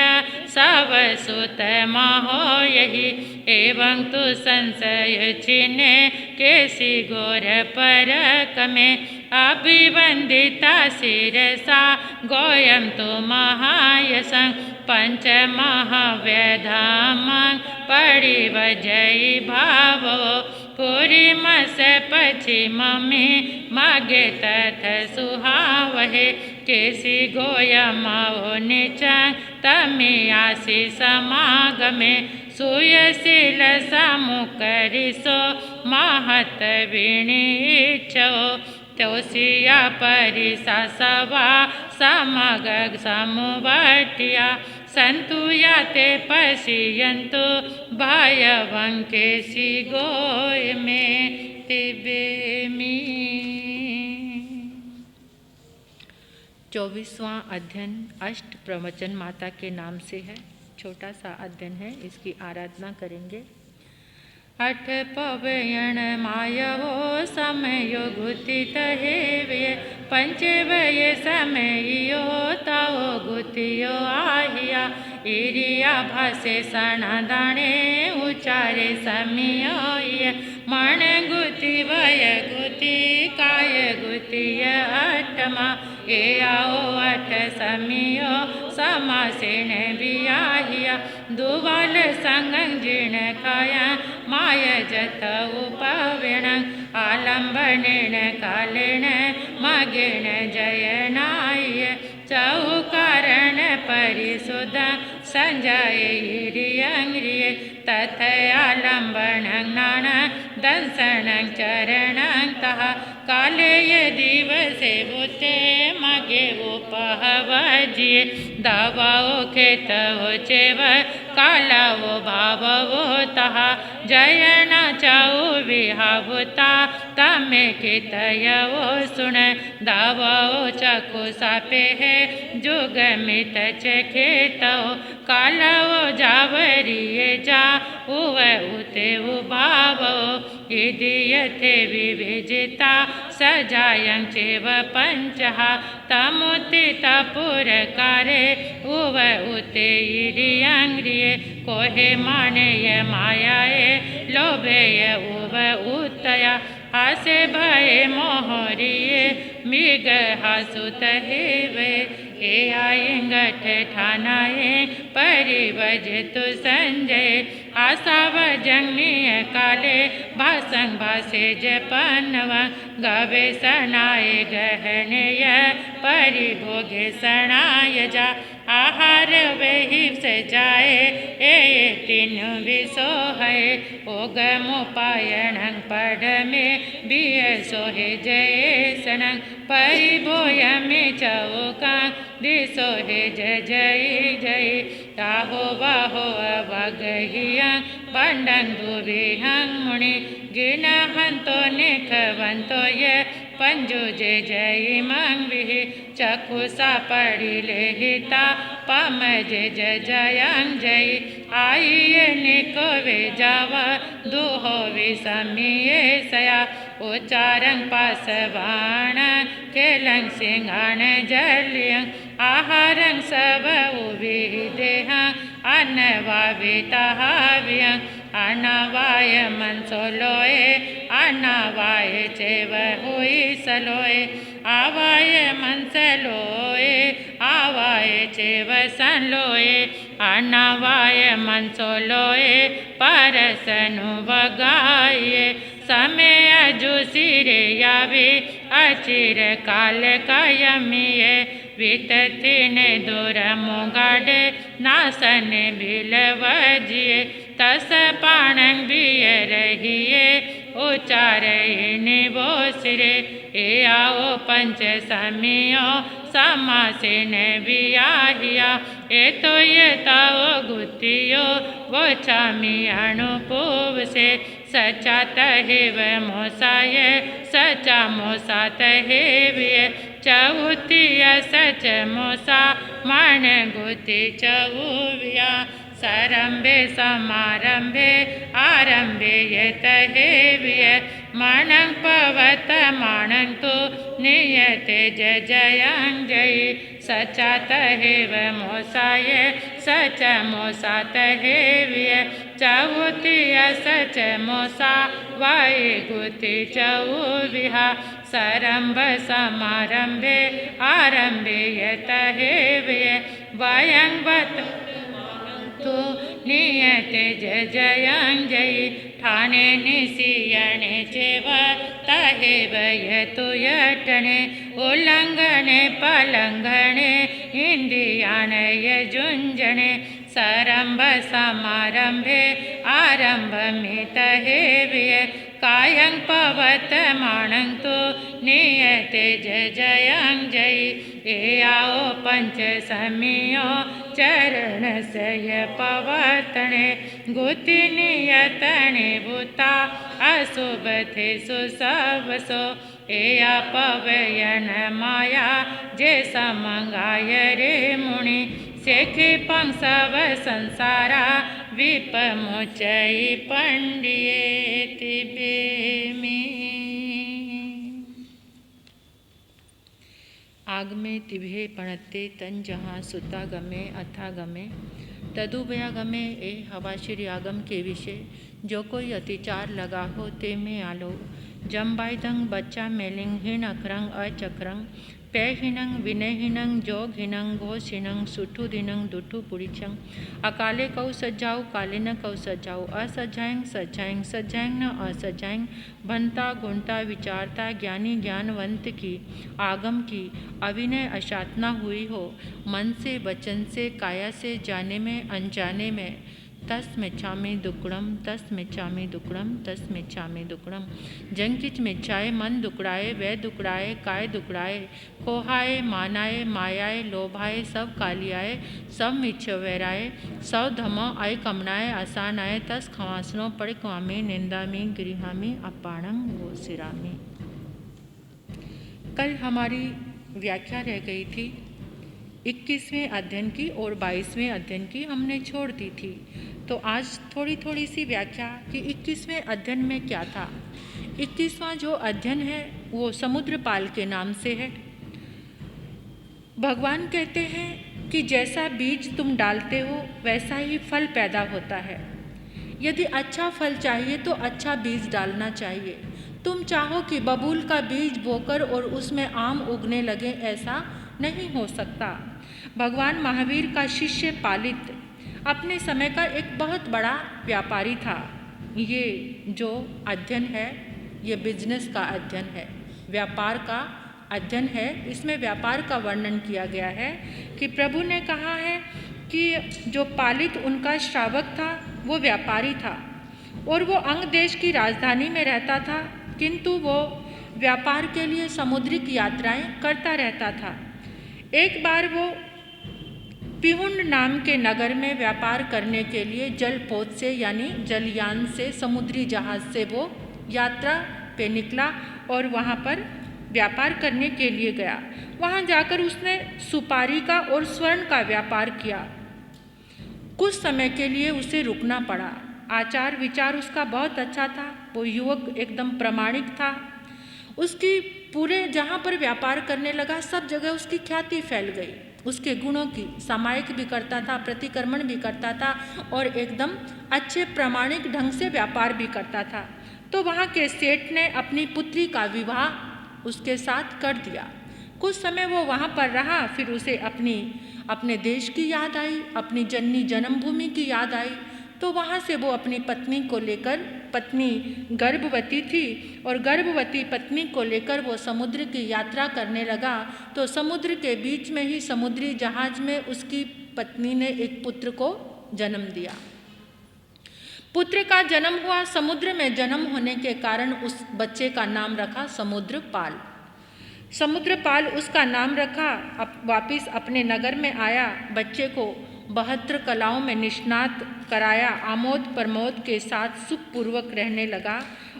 [SPEAKER 1] सब सुत महो यही एवं तु संशय चिन्हे केसि घोर परक में अभिवंदिता शिरसा गोयम तु महायसं पंच महाव्यधाम परिवजयी भावो पूरी मस पश्चिम में मागे तथ सुहावहे केसि गोयमाओ निचंग तमे आसी समागमे सुयशील समुकरिसो महत विनीचो तोसिया परिसा सवा समग समुवटिया संतु याते पश्यन्तु भयवंकेसि गोय में तिबेमी। 24वां अध्ययन अष्ट प्रवचन माता के नाम से है। छोटा सा अध्ययन है, इसकी आराधना करेंगे। अठ पवयण मायवो समयो गुतित हेवे पंचवय समयो ताओ गुतियो आहिया इरिया भासे सणदाणे उचारे समियो मण गुति वय गुति काय गुतिय अठमा ए आओ अठ समियो समासेण बियाहिया दुवाल संग जिण खाया माय जत उपवेण आलंबनेण कालेण मगेण जयनाय चौकारण परिशुद्ध संजय हिरियंग्रिय तथयालंबन नाण दंसन चरण तः काले दिवसे बुते मगे उपहवजिए दवाओ खेत हो चेव काला वो भाव वो तहा जयन चाऊ विहावता तमे खेतय वो सुन दवाओ चकु सापे है जुग मित खेतो काला वो जावरिये जा उव उते उभावो इदियथे विविजिता सजायं चेव पंचहा तमुतिता पुरकारे उव उते इरियंग्रिये कोहे मानेय मायाए लोभेय उव उतया हासे भये मोहरिये मृग हासुत हेवे हे आयंगठ ठानाए परिवज तु संजय आसाव जंगनीय काले भासंग भासे जपनवा गवे सनाए गहनेय परिभोगे सनाय जा आहार वही से जाए ए तीन विसो है ओगम पायण पढ़ में बिय सोहे जय सनंग परिभोय में चौका दिसो हे जय जय जय ताहो बाहो वगहिया बंडंग दुविहंग मुनि गिन हंतो निखवंतो ये पंजो जय जय मंगविहि चकुसा पढ़ी ले हिता पम जय जय जयं जय आइए निको वे जावा दुहो विसमिये सया उच्चारं पासवाण केलं सिंहान जल्यं आहारं सब उविदेहा अन्नवाविताहाव्यं अनवाय मनसोलोए अनवाय चेव हुई सलोए आवाय मनसलोए आवाय चेव सलोए अनवाय मनसोलोए परसनु वगाये समय अजुसिरे यावे अचिर काल कायमिये वितथिन दूर मुगाडे नासन बिलवजिए तस पाणंग बिय रहिए उचारे निबोसिरे ए आओ पंच समियो समासेन बियाहिया ए तो ये ताओ गुतियो वो छामी अणुपूव से सचा तहेव मोसाय सचा मोसा तहेविय चौतिया सच मोसा मान गुति चौविया सरंभे समारंभे आरंभे यत हेविय माणंग पवत माणंग तो नियते जय जयं जय सचा तहेव मोसाय सच मोसा तहेविय चौतिया सच मोसा वाय गुति चौविहा सरंभ समारंभे आरंभे यत हेविय वयंगवत तो नियते जय जयं जय ठाणे निसियणे चेव तहेव यतु यटणे उल्लंघने पलंघने इंद्रियाणय जुंजणे सरंभ समारंभे आरंभ में तहेविय कायं पवत माणं तो नियते जय जयं जय ए आओ पंच समियो चरण सय पवतणे गुति नियतणे भूता अशुभ थे सुसवसो ए पवयन माया जे समंगाय रे मुनि सेखे पंसव संसारा विपमुचई पंडिये तिबे में। आग में तिभे पणते तन जहाँ सुता गमे अथा गमे तदुभया गमे। ए हवाशिर आगम के विषय जो कोई अतिचार लगा हो ते में आलो। जम्बाइदंग बच्चा मेलिंग हिण अखरंग अचक्रंग पैहिनंग विनयहिनंग जोगहिनंग घोषहिनंग सुठु दिनंग दुठु पुरिचंग। अकाले कौ सज्जाऊ काले न कौ सज्जाऊ असज्जाएंग सज्जाएंग सज्जाएंग न असज्जाएंग। भंता गुणता विचारता ज्ञानी ज्ञानवंत की आगम की अविनय अशातना हुई हो। मन से वचन से काया से जाने में अनजाने में तस्मिच्छामि दुक्कडम तस्मिच्छामि दुक्कडम तस्मिच्छामि दुक्कडम। जंकिच मिच्छाए मन दुकड़ाए वह दुकड़ाए काय दुकड़ाए। कोहाए मानाए मायाए लोभाए सब कालियाए सब मिच्छ वैराए सौ धमो आय कमनाए आसान आए तस खवासनो पड़ क्वामी निंदामी गृहामी अपाणंग वो सिरामी। कल हमारी व्याख्या रह गई थी 21वें अध्ययन की और 22वें अध्ययन की हमने छोड़ दी थी। तो आज थोड़ी थोड़ी सी व्याख्या कि 21वें अध्ययन में क्या था। 21वां जो अध्ययन है वो समुद्रपाल के नाम से है। भगवान कहते हैं कि जैसा बीज तुम डालते हो वैसा ही फल पैदा होता है। यदि अच्छा फल चाहिए तो अच्छा बीज डालना चाहिए। तुम चाहो कि बबूल का बीज बोकर और उसमें आम उगने लगे, ऐसा नहीं हो सकता। भगवान महावीर का शिष्य पालित अपने समय का एक बहुत बड़ा व्यापारी था। ये जो अध्ययन है ये बिजनेस का अध्ययन है, व्यापार का अध्ययन है। इसमें व्यापार का वर्णन किया गया है कि प्रभु ने कहा है कि जो पालित उनका श्रावक था वो व्यापारी था और वो अंग देश की राजधानी में रहता था, किंतु वो व्यापार के लिए समुद्रिक यात्राएं करता रहता था। एक बार वो पिहुंड नाम के नगर में व्यापार करने के लिए जलपोत से यानी जलयान से समुद्री जहाज से वो यात्रा पे निकला और वहाँ पर व्यापार करने के लिए गया। वहाँ जाकर उसने सुपारी का और स्वर्ण का व्यापार किया। कुछ समय के लिए उसे रुकना पड़ा। आचार विचार उसका बहुत अच्छा था। वो युवक एकदम प्रामाणिक था। उसकी पूरे जहाँ पर व्यापार करने लगा सब जगह उसकी ख्याति फैल गई। उसके गुणों की सामायिक भी करता था, प्रतिक्रमण भी करता था और एकदम अच्छे प्रामाणिक ढंग से व्यापार भी करता था। तो वहाँ के सेठ ने अपनी पुत्री का विवाह उसके साथ कर दिया। कुछ समय वो वहाँ पर रहा, फिर उसे अपने देश की याद आई, अपनी जननी जन्मभूमि की याद आई। तो वहाँ से वो अपनी पत्नी को लेकर, पत्नी गर्भवती थी और गर्भवती पत्नी को लेकर वो समुद्र की यात्रा करने लगा। तो समुद्र के बीच में ही समुद्री जहाज में उसकी पत्नी ने एक पुत्र को जन्म दिया। पुत्र का जन्म हुआ। समुद्र में जन्म होने के कारण उस बच्चे का नाम रखा समुद्रपाल। समुद्रपाल उसका नाम रखा। अब वापिस अपने नगर में आया, बच्चे को 72 कलाओं में निष्णात कराया, आमोद प्रमोद के साथ सुखपूर्वक रहने लगा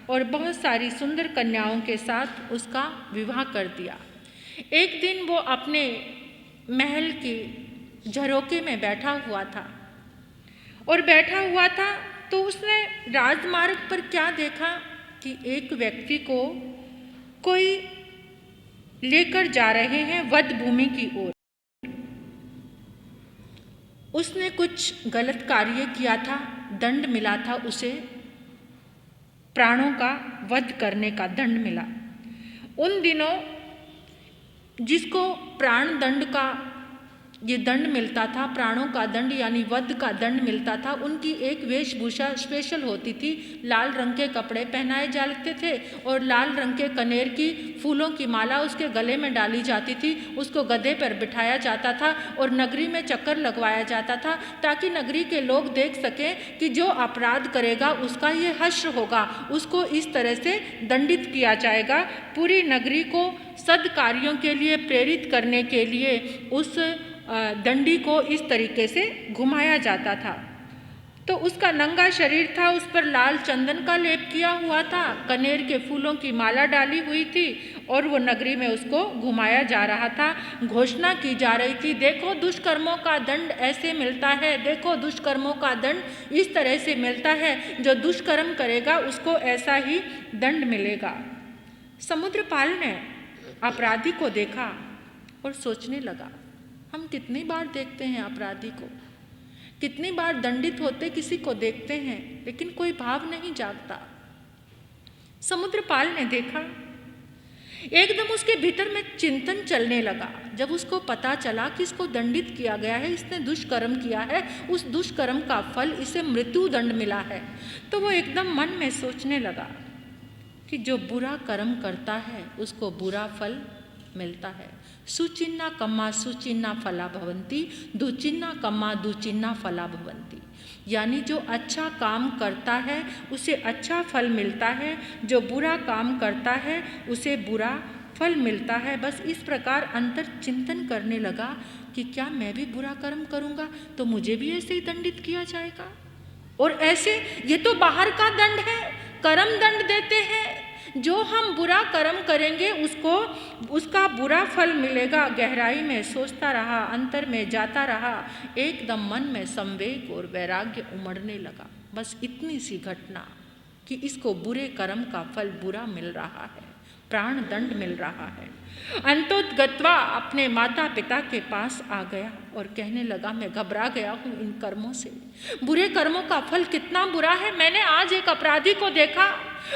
[SPEAKER 1] और बहुत सारी सुंदर कन्याओं के साथ उसका विवाह कर दिया। एक दिन वो अपने महल के झरोके में बैठा हुआ था तो उसने राजमार्ग पर क्या देखा कि एक व्यक्ति को कोई लेकर जा रहे हैं वध भूमि की ओर। उसने कुछ गलत कार्य किया था, दंड मिला था उसे, प्राणों का वध करने का दंड मिला। उन दिनों जिसको प्राण दंड का ये दंड मिलता था, प्राणों का दंड यानी वध का दंड मिलता था, उनकी एक वेशभूषा स्पेशल होती थी। लाल रंग के कपड़े पहनाए जाते थे और लाल रंग के कनेर की फूलों की माला उसके गले में डाली जाती थी। उसको गधे पर बिठाया जाता था और नगरी में चक्कर लगवाया जाता था ताकि नगरी के लोग देख सकें कि जो अपराध करेगा उसका ये हश्र होगा, उसको इस तरह से दंडित किया जाएगा। पूरी नगरी को सद्कार्यों के लिए प्रेरित करने के लिए उस दंडी को इस तरीके से घुमाया जाता था। तो उसका नंगा शरीर था, उस पर लाल चंदन का लेप किया हुआ था, कनेर के फूलों की माला डाली हुई थी और वो नगरी में उसको घुमाया जा रहा था। घोषणा की जा रही थी, देखो दुष्कर्मों का दंड ऐसे मिलता है, देखो दुष्कर्मों का दंड इस तरह से मिलता है, जो दुष्कर्म करेगा उसको ऐसा ही दंड मिलेगा। समुद्रपाल ने अपराधी को देखा और सोचने लगा, हम कितनी बार देखते हैं अपराधी को, कितनी बार दंडित होते किसी को देखते हैं, लेकिन कोई भाव नहीं जागता। समुद्रपाल ने देखा, एकदम उसके भीतर में चिंतन चलने लगा। जब उसको पता चला कि इसको दंडित किया गया है, इसने दुष्कर्म किया है, उस दुष्कर्म का फल इसे मृत्यु दंड मिला है, तो वो एकदम मन में सोचने लगा कि जो बुरा कर्म करता है उसको बुरा फल मिलता है। सुचिन्ना कम्मा सुचिन्ना फला भवंती, दुचिन्ना कम्मा दुचिन्ना फला भवंती। यानी जो अच्छा काम करता है उसे अच्छा फल मिलता है, जो बुरा काम करता है उसे बुरा फल मिलता है। बस इस प्रकार अंतर चिंतन करने लगा कि क्या मैं भी बुरा कर्म करूँगा तो मुझे भी ऐसे ही दंडित किया जाएगा। और ऐसे ये तो बाहर का दंड है, कर्म दंड देते हैं, जो हम बुरा कर्म करेंगे उसको उसका बुरा फल मिलेगा। गहराई में सोचता रहा, अंतर में जाता रहा, एकदम मन में संवेग और वैराग्य उमड़ने लगा। बस इतनी सी घटना कि इसको बुरे कर्म का फल बुरा मिल रहा है, प्राण दंड मिल रहा है। अंतोतगत्वा अपने माता पिता के पास आ गया और कहने लगा, मैं घबरा गया हूँ इन कर्मों से, बुरे कर्मों का फल कितना बुरा है। मैंने आज एक अपराधी को देखा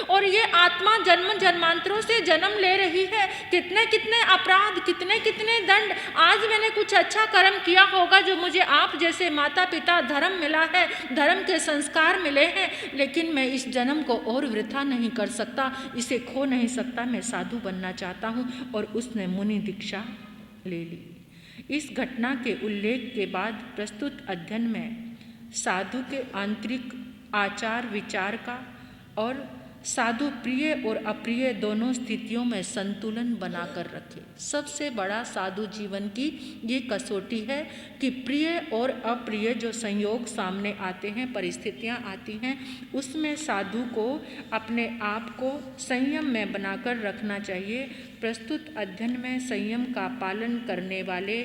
[SPEAKER 1] और ये आत्मा जन्म जन्मांतरों से जन्म ले रही है, कितने कितने अपराध, कितने कितने दंड। आज मैंने कुछ अच्छा कर्म किया होगा जो मुझे आप जैसे माता पिता धर्म मिला है, धर्म के संस्कार मिले हैं, लेकिन मैं इस जन्म को और वृथा नहीं कर सकता, इसे खो नहीं सकता, मैं साधु बनना चाहता हूँ। और उसने मुनि दीक्षा ले ली। इस घटना के उल्लेख के बाद प्रस्तुत अध्ययन में साधु के आंतरिक आचार विचार का और साधु प्रिय और अप्रिय दोनों स्थितियों में संतुलन बनाकर रखे। सबसे बड़ा साधु जीवन की ये कसौटी है कि प्रिय और अप्रिय जो संयोग सामने आते हैं, परिस्थितियां आती हैं, उसमें साधु को अपने आप को संयम में बनाकर रखना चाहिए। प्रस्तुत अध्ययन में संयम का पालन करने वाले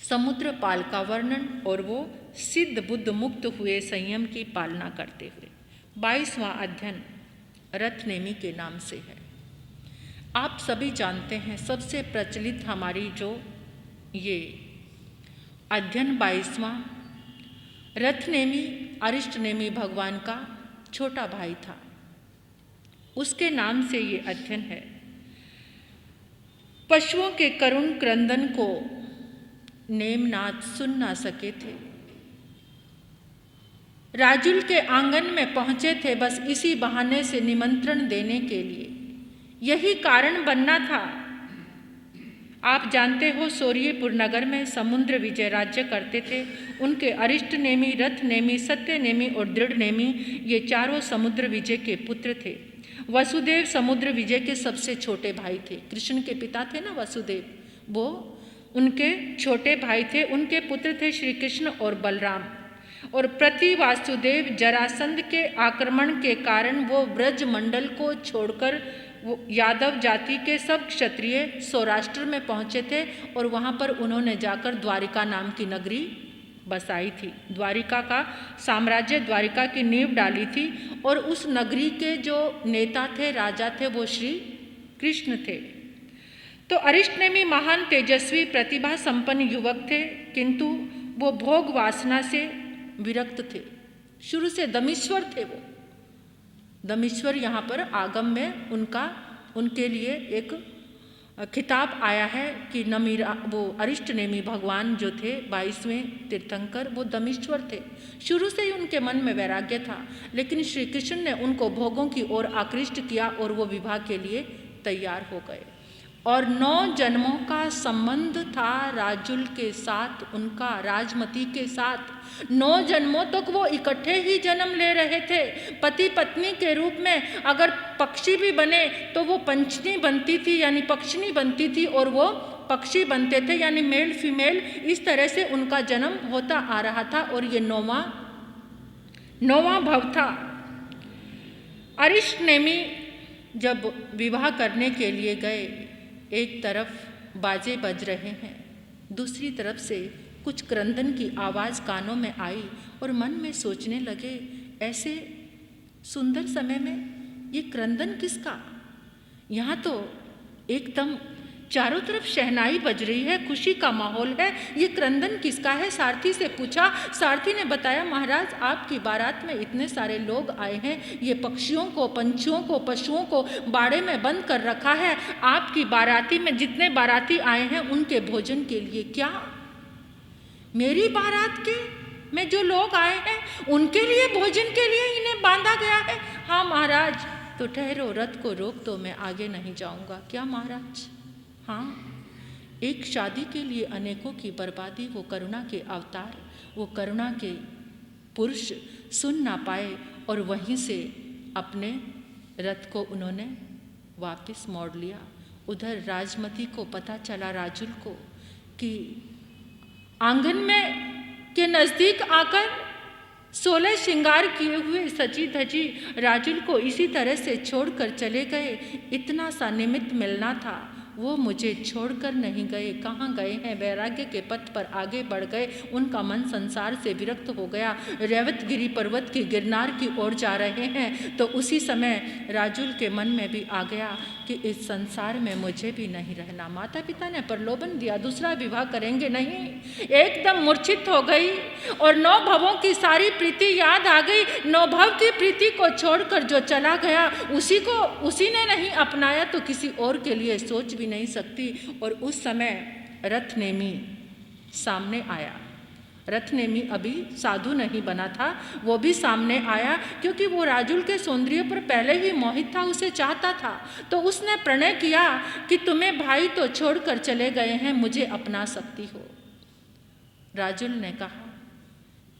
[SPEAKER 1] समुद्रपाल का वर्णन और वो सिद्ध बुद्ध मुक्त हुए संयम की पालना करते हुए। 22वां अध्ययन रथनेमी के नाम से है। आप सभी जानते हैं सबसे प्रचलित हमारी जो ये अध्ययन 22वां रथनेमी अरिष्टनेमी भगवान का छोटा भाई था, उसके नाम से ये अध्ययन है। पशुओं के करुण क्रंदन को नेमनाथ सुन ना सके थे, राजुल के आंगन में पहुंचे थे बस इसी बहाने से निमंत्रण देने के लिए, यही कारण बनना था। आप जानते हो सोरियपुर नगर में समुद्र विजय राज्य करते थे। उनके अरिष्ट नेमी, रथ नेमी, सत्य नेमी और दृढ़ नेमी ये चारों समुद्र विजय के पुत्र थे। वसुदेव समुद्र विजय के सबसे छोटे भाई थे। कृष्ण के पिता थे ना वसुदेव, वो उनके छोटे भाई थे। उनके पुत्र थे श्री कृष्ण और बलराम। और प्रति वासुदेव जरासंध के आक्रमण के कारण वो ब्रज मंडल को छोड़कर वो यादव जाति के सब क्षत्रिय सौराष्ट्र में पहुँचे थे और वहाँ पर उन्होंने जाकर द्वारिका नाम की नगरी बसाई थी। द्वारिका का साम्राज्य, द्वारिका की नींव डाली थी और उस नगरी के जो नेता थे, राजा थे, वो श्री कृष्ण थे। तो अरिष्टनेमी महान तेजस्वी प्रतिभा संपन्न युवक थे, किंतु वो भोग वासना से विरक्त थे। शुरू से दमीश्वर थे। वो दमीश्वर यहाँ पर आगम में उनके लिए एक खिताब आया है कि नमीरा, वो अरिष्टनेमी भगवान जो थे 22वें तीर्थंकर, वो दमीश्वर थे। शुरू से ही उनके मन में वैराग्य था, लेकिन श्री कृष्ण ने उनको भोगों की ओर आकृष्ट किया और वो विवाह के लिए तैयार हो गए। और 9 जन्मों का संबंध था राजुल के साथ, उनका राजमती के साथ। 9 जन्मों तक वो इकट्ठे ही जन्म ले रहे थे। पति पत्नी के रूप में अगर पक्षी भी बने तो वो पंचनी बनती थी, यानी पक्षिणी बनती थी, और वो पक्षी बनते थे, यानी मेल फीमेल, इस तरह से उनका जन्म होता आ रहा था और ये नौवां भव था। अरिष्टनेमी जब विवाह करने के लिए गए, एक तरफ बाजे बज रहे हैं, दूसरी तरफ से कुछ क्रंदन की आवाज़ कानों में आई और मन में सोचने लगे, ऐसे सुंदर समय में ये क्रंदन किसका? यहाँ तो एकदम चारों तरफ शहनाई बज रही है, खुशी का माहौल है, ये क्रंदन किसका है? सारथी से पूछा। सारथी ने बताया, महाराज आपकी बारात में इतने सारे लोग आए हैं, ये पक्षियों को, पंछियों को, पशुओं को बाड़े में बंद कर रखा है। आपकी बाराती में जितने बाराती आए हैं उनके भोजन के लिए। क्या मेरी बारात के में जो लोग आए हैं उनके लिए भोजन के लिए इन्हें बांधा गया है? हाँ महाराज। तो ठहरो, रथ को रोक दो, मैं आगे नहीं जाऊंगा। क्या महाराज? हाँ, एक शादी के लिए अनेकों की बर्बादी, वो करुणा के अवतार, वो करुणा के पुरुष सुन ना पाए और वहीं से अपने रथ को उन्होंने वापस मोड़ लिया। उधर राजमती को पता चला, राजुल को, कि आंगन में के नज़दीक आकर 16 श्रृंगार किए हुए सजी धजी राजुल को इसी तरह से छोड़कर चले गए। इतना सा निमित्त मिलना था, वो मुझे छोड़कर नहीं गए। कहाँ गए हैं? वैराग्य के पथ पर आगे बढ़ गए। उनका मन संसार से विरक्त हो गया। रेवतगिरी पर्वत की गिरनार की ओर जा रहे हैं तो उसी समय राजुल के मन में भी आ गया कि इस संसार में मुझे भी नहीं रहना। माता पिता ने प्रलोभन दिया, दूसरा विवाह करेंगे नहीं। एकदम मूर्छित हो गई और 9 भवों की सारी प्रीति याद आ गई। 9 भव की प्रीति को छोड़कर जो चला गया उसी ने नहीं अपनाया तो किसी और के लिए सोच भी नहीं सकती। और उस समय रथनेमी सामने आया। रथनेमी अभी साधु नहीं बना था, वो भी सामने आया क्योंकि वो राजुल के सौंदर्य पर पहले ही मोहित था, उसे चाहता था। तो उसने प्रणय किया कि तुम्हें भाई तो छोड़कर चले गए हैं, मुझे अपना सकती हो। राजुल ने कहा,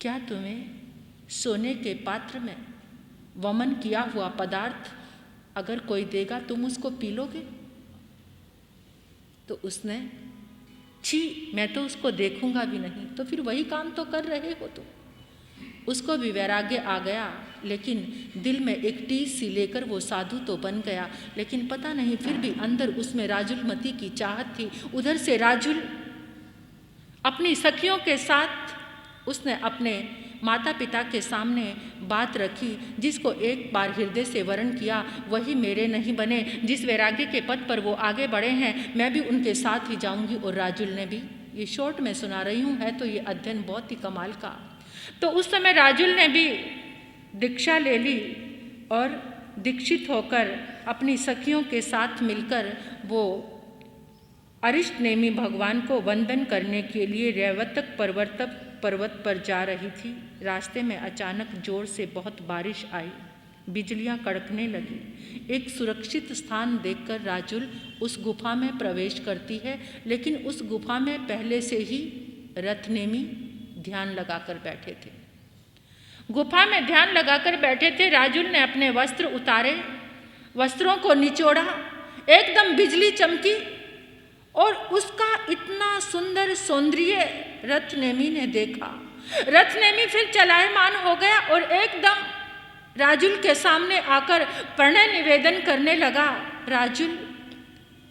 [SPEAKER 1] क्या तुम्हें सोने के पात्र में वमन किया हुआ पदार्थ अगर कोई देगा तुम उसको पी लोगे? तो उसने, छी, मैं तो उसको देखूंगा भी नहीं। तो फिर वही काम तो कर रहे हो तुम। उसको भी वैराग्य आ गया, लेकिन दिल में एक टीस सी लेकर वो साधु तो बन गया, लेकिन पता नहीं फिर भी अंदर उसमें राजुलमती की चाहत थी। उधर से राजुल अपनी सखियों के साथ उसने अपने माता पिता के सामने बात रखी, जिसको एक बार हृदय से वरण किया वही मेरे नहीं बने। जिस वैराग्य के पथ पर वो आगे बढ़े हैं मैं भी उनके साथ ही जाऊंगी। और राजुल ने भी, ये शॉर्ट में सुना रही हूँ, है तो ये अध्ययन बहुत ही कमाल का। तो उस समय राजुल ने भी दीक्षा ले ली और दीक्षित होकर अपनी सखियों के साथ मिलकर वो अरिष्टनेमी भगवान को वंदन करने के लिए रेवतक पर्वत पर जा रही थी। रास्ते में अचानक जोर से बहुत बारिश आई, बिजलियां कड़कने लगी। एक सुरक्षित स्थान देखकर राजुल उस गुफा में प्रवेश करती है, लेकिन उस गुफा में पहले से ही रथनेमी ध्यान लगाकर बैठे थे। गुफा में ध्यान लगाकर बैठे थे। राजुल ने अपने वस्त्र उतारे, वस्त्रों को निचोड़ा, एकदम बिजली चमकी और उसका इतना सुंदर सौंदर्य रथनेमी ने देखा। रथनेमी फिर चलायमान हो गया और एकदम राजुल के सामने आकर प्रणय निवेदन करने लगा। राजुल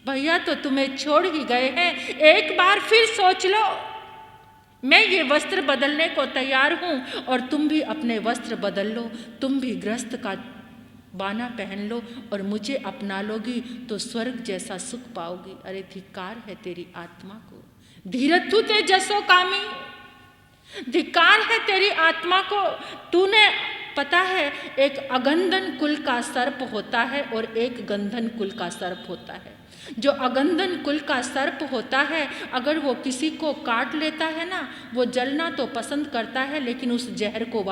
[SPEAKER 1] भैया तो तुम्हें छोड़ ही गए हैं, एक बार फिर सोच लो। मैं ये वस्त्र बदलने को तैयार हूँ और तुम भी अपने वस्त्र बदल लो, तुम भी गृहस्थ का बाना पहन लो और मुझे अपना लोगी तो स्वर्ग जैसा सुख पाओगी। अरे धिक्कार है तेरी आत्मा को, धीरथु तेजसो कामी, धिक्कार है तेरी आत्मा को। तूने, पता है, एक अगंधन कुल का सर्प होता है और एक गंधन कुल का सर्प होता है। जो अगंधन कुल का सर्प होता है, अगर वो किसी को काट लेता है ना, वो जलना तो पसंद करता है लेकिन उस जहर को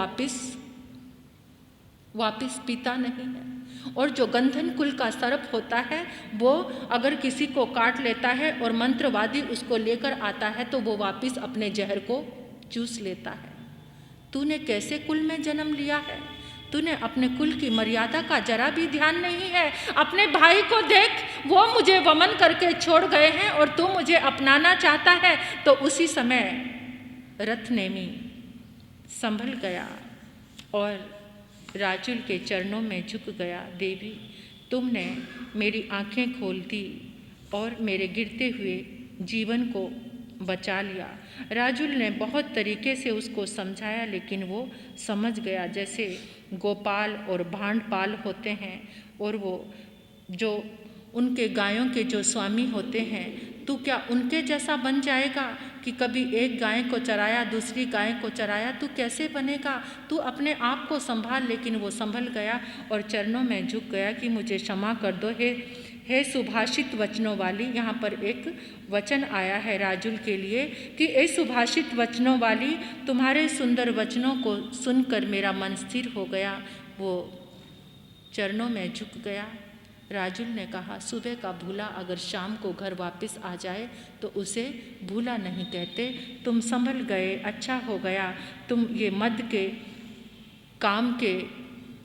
[SPEAKER 1] वापिस पीता नहीं है। और जो गंधन कुल का सर्प होता है, वो अगर किसी को काट लेता है और मंत्रवादी उसको लेकर आता है तो वो वापिस अपने जहर को चूस लेता है। तूने कैसे कुल में जन्म लिया है? तूने अपने कुल की मर्यादा का जरा भी ध्यान नहीं है। अपने भाई को देख, वो मुझे वमन करके छोड़ गए हैं और तू मुझे अपनाना चाहता है। तो उसी समय रथनेमी संभल गया और राजुल के चरणों में झुक गया। देवी, तुमने मेरी आंखें खोल दी और मेरे गिरते हुए जीवन को बचा लिया। राजुल ने बहुत तरीके से उसको समझाया, लेकिन वो समझ गया। जैसे गोपाल और भांडपाल होते हैं और वो जो उनके गायों के जो स्वामी होते हैं, तू क्या उनके जैसा बन जाएगा कि कभी एक गाय को चराया, दूसरी गाय को चराया? तू कैसे बनेगा? तू अपने आप को संभाल। लेकिन वो संभल गया और चरणों में झुक गया कि मुझे क्षमा कर दो हे सुभाषित वचनों वाली। यहाँ पर एक वचन आया है राजुल के लिए कि ए सुभाषित वचनों वाली, तुम्हारे सुंदर वचनों को सुनकर मेरा मन स्थिर हो गया। वो चरणों में झुक गया। राजुल ने कहा, सुबह का भूला अगर शाम को घर वापस आ जाए तो उसे भूला नहीं कहते। तुम संभल गए, अच्छा हो गया। तुम ये मद के काम के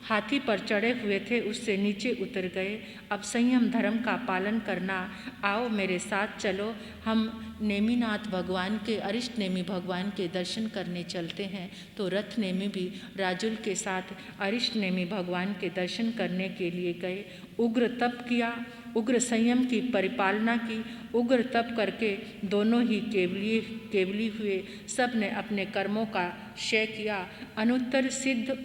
[SPEAKER 1] हाथी पर चढ़े हुए थे, उससे नीचे उतर गए। अब संयम धर्म का पालन करना। आओ मेरे साथ चलो, हम नेमिनाथ भगवान के, अरिष्ट नेमि भगवान के दर्शन करने चलते हैं। तो रथ नेमि भी राजुल के साथ अरिष्ट नेमि भगवान के दर्शन करने के लिए गए। उग्र तप किया, उग्र संयम की परिपालना की। उग्र तप करके दोनों ही केवली हुए। सब ने अपने कर्मों का क्षय किया, अनुत्तर सिद्ध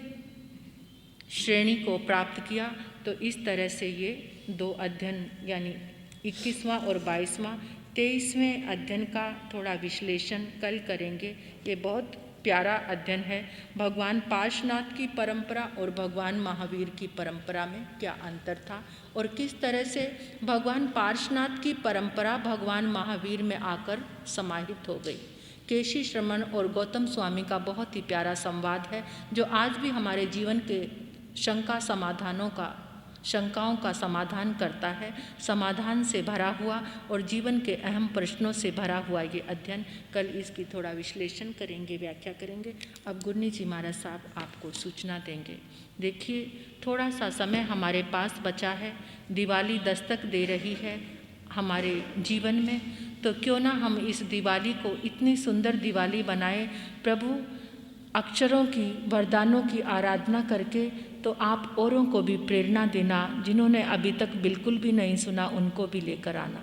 [SPEAKER 1] श्रेणी को प्राप्त किया। तो इस तरह से ये 2 अध्ययन यानी 21वां और 22वां, 23वें अध्ययन का थोड़ा विश्लेषण कल करेंगे। ये बहुत प्यारा अध्ययन है। भगवान पार्श्वनाथ की परंपरा और भगवान महावीर की परंपरा में क्या अंतर था और किस तरह से भगवान पार्श्वनाथ की परंपरा भगवान महावीर में आकर समाहित हो गई। केशी श्रमण और गौतम स्वामी का बहुत ही प्यारा संवाद है, जो आज भी हमारे जीवन के शंकाओं का समाधान करता है। समाधान से भरा हुआ और जीवन के अहम प्रश्नों से भरा हुआ ये अध्ययन। कल इसकी थोड़ा विश्लेषण करेंगे, व्याख्या करेंगे। अब गुरनी जी महाराज साहब आपको सूचना देंगे। देखिए, थोड़ा सा समय हमारे पास बचा है। दिवाली दस्तक दे रही है हमारे जीवन में, तो क्यों ना हम इस दिवाली को इतनी सुंदर दिवाली बनाए। प्रभु अक्षरों की, वरदानों की आराधना करके तो आप औरों को भी प्रेरणा देना। जिन्होंने अभी तक बिल्कुल भी नहीं सुना, उनको भी लेकर आना।